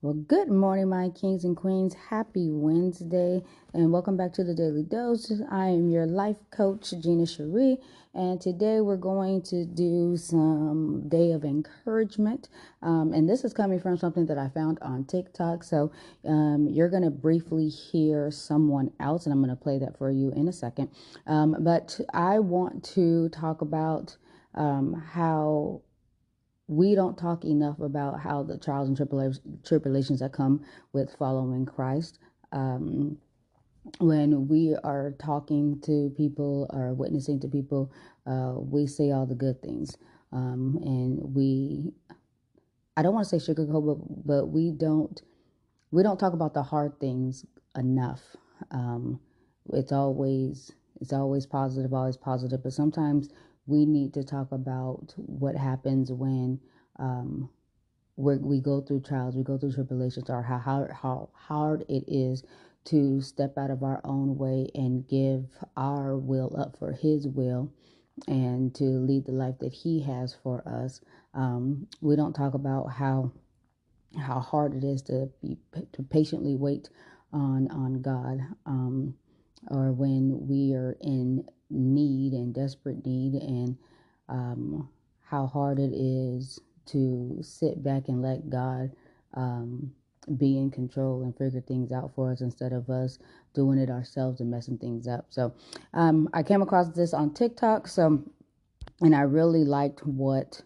Well, good morning, my kings and queens. Happy Wednesday, and welcome back to the Daily Dose. I am your life coach, Gina Cherie, and today we're going to do some day of encouragement. And this is coming from something that I found on TikTok. So you're going to briefly hear someone else, and I'm going to play that for you in a second. But I want to talk about how we don't talk enough about how the trials and tribulations that come with following Christ. When we are talking to people or witnessing to people, we say all the good things. I don't want to say sugarcoat, but we don't talk about the hard things enough. Um, it's always always positive, but sometimes we need to talk about what happens when um, we go through trials, we go through tribulations, or how hard it is to step out of our own way and give our will up for His will and to lead the life that He has for us. We don't talk about how hard it is to patiently wait on God, or when we are in need and desperate need, and how hard it is to sit back and let God be in control and figure things out for us instead of us doing it ourselves and messing things up. So I came across this on TikTok, and I really liked what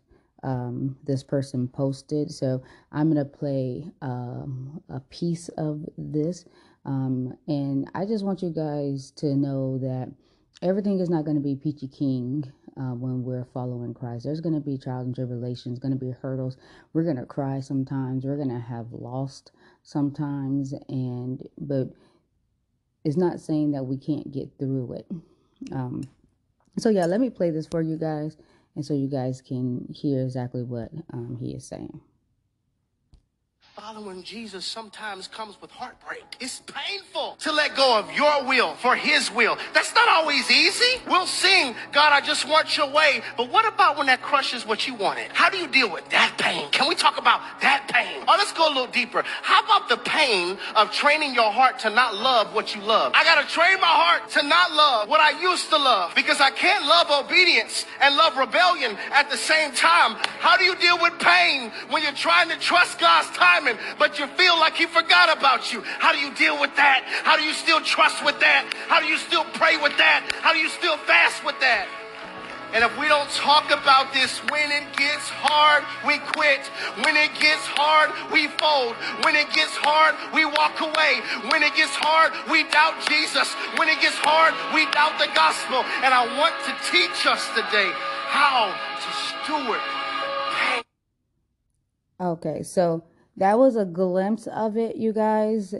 this person posted. So I'm going to play a piece of this. And I just want you guys to know that everything is not going to be peachy keen when we're following Christ. There's going to be trials and tribulations, going to be hurdles. We're going to cry sometimes. We're going to have lost sometimes. But it's not saying that we can't get through it. So yeah, let me play this for you guys, and so you guys can hear exactly what he is saying. Following Jesus sometimes comes with heartbreak. It's painful to let go of your will for His will. That's not always easy. We'll sing, God, I just want your way. But what about when that crushes what you wanted? How do you deal with that pain? Can we talk about that pain? Oh, let's go a little deeper. How about the pain of training your heart to not love what you love? I got to train my heart to not love what I used to love, because I can't love obedience and love rebellion at the same time. How do you deal with pain when you're trying to trust God's timing, but you feel like He forgot about you? How do you deal with that? How do you still trust with that? How do you still pray with that? How do you still fast with that? And if we don't talk about this, when it gets hard, we quit. When it gets hard, we fold. When it gets hard, we walk away. When it gets hard, we doubt Jesus. When it gets hard, we doubt the gospel. And I want to teach us today how to steward pain. Okay, so that was a glimpse of it, you guys,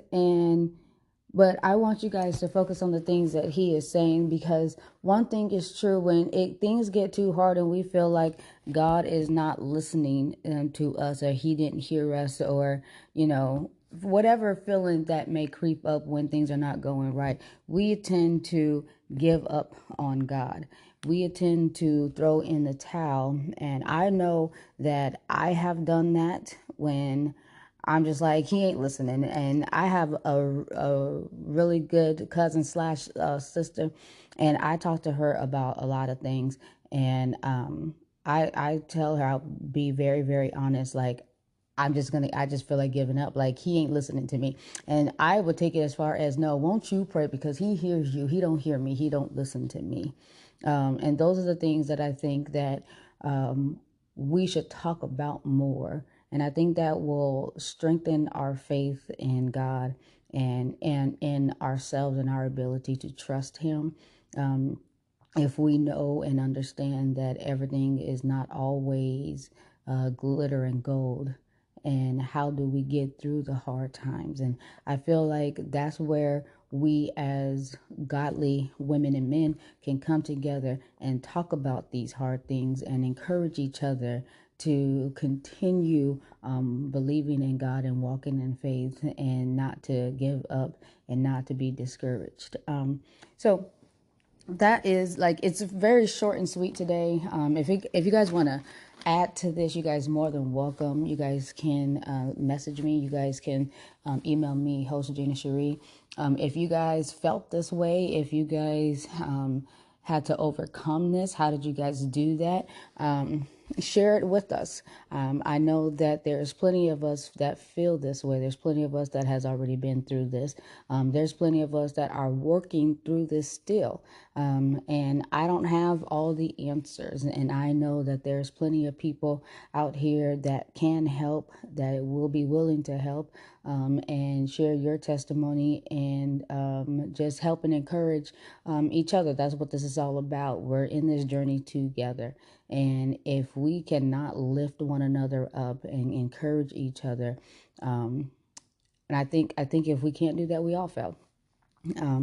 but I want you guys to focus on the things that he is saying, because one thing is true: when things get too hard and we feel like God is not listening to us, or He didn't hear us, or whatever feeling that may creep up when things are not going right, we tend to give up on God. We tend to throw in the towel. And I know that I have done that when I'm just like, He ain't listening. And I have a really good cousin slash sister, and I talk to her about a lot of things. And I tell her, I'll be very, very honest, like, I just feel like giving up. Like, He ain't listening to me. And I would take it as far as, no, won't you pray? Because He hears you. He don't hear me. He don't listen to me. And those are the things that I think that we should talk about more. And I think that will strengthen our faith in God and in ourselves and our ability to trust Him. If we know and understand that everything is not always glitter and gold, and how do we get through the hard times? And I feel like that's where we as godly women and men can come together and talk about these hard things and encourage each other to continue believing in God and walking in faith, and not to give up and not to be discouraged. So that is, like, it's very short and sweet today. If you guys want to add to this, you guys more than welcome. You guys can message me. You guys can email me, host Gina Cherie. If you guys felt this way, if you guys had to overcome this, how did you guys do that? Share it with us. I know that there's plenty of us that feel this way. There's plenty of us that has already been through this. There's plenty of us that are working through this still. And I don't have all the answers. And I know that there's plenty of people out here that can help, that will be willing to help, and share your testimony and just help and encourage each other. That's what this is all about. We're in this journey together. And if we cannot lift one another up and encourage each other, and I think if we can't do that, we all fail.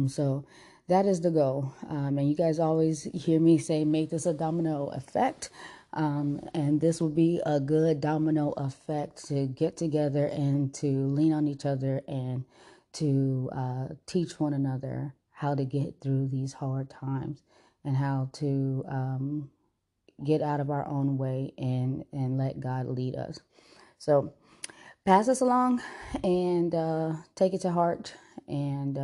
So that is the goal. And you guys always hear me say, make this a domino effect. And this will be a good domino effect to get together and to lean on each other and to teach one another how to get through these hard times and how to get out of our own way and let God lead us. So pass this along and take it to heart. And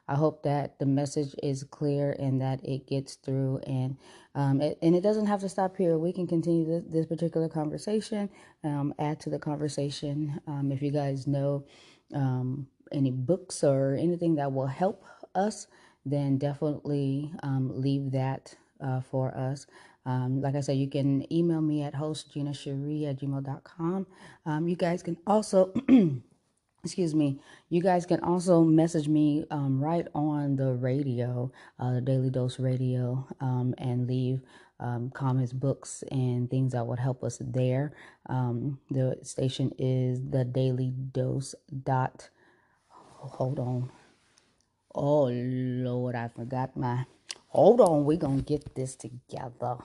I hope that the message is clear and that it gets through. And it doesn't have to stop here. We can continue this particular conversation, add to the conversation. If you guys know any books or anything that will help us, then definitely leave that for us. Like I said, you can email me at hostginacherie@gmail.com. You guys can also, excuse me, you guys can also message me right on the radio, Daily Dose Radio, and leave comments, books, and things that would help us there. The station is the Daily Dose dot. Hold on. Oh, Lord, I forgot my. Hold on, we're going to get this together.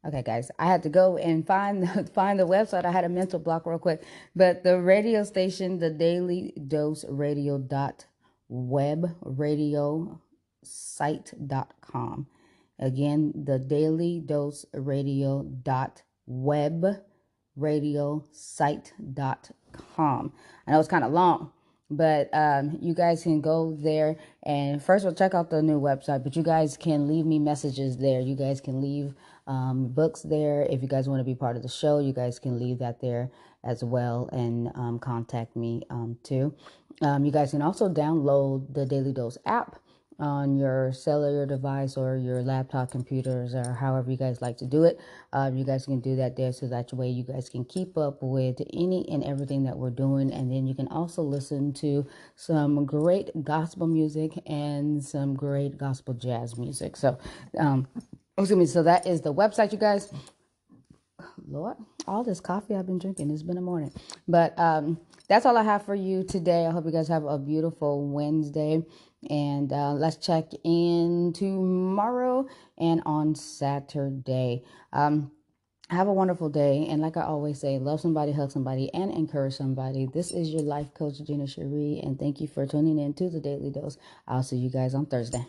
Okay, guys, I had to go and find the website. I had a mental block real quick, but the radio station, the Daily Dose Radio dot web radio site.com. Again, the Daily Dose Radio dot web radio site.com. I know it's kind of long, but you guys can go there and first of all check out the new website, but you guys can leave me messages there. You guys can leave books there. If you guys want to be part of the show, you guys can leave that there as well and contact me too. You guys can also download the Daily Dose app on your cellular device or your laptop computers or however you guys like to do it. You guys can do that there so that way you guys can keep up with any and everything that we're doing. And then you can also listen to some great gospel music and some great gospel jazz music. So, excuse me. So that is the website, you guys. Lord, all this coffee I've been drinking, it's been a morning. But that's all I have for you today. I hope you guys have a beautiful Wednesday. And let's check in tomorrow and on Saturday. Have a wonderful day. And like I always say, love somebody, hug somebody, and encourage somebody. This is your life coach, Gina Cherie. And thank you for tuning in to the Daily Dose. I'll see you guys on Thursday.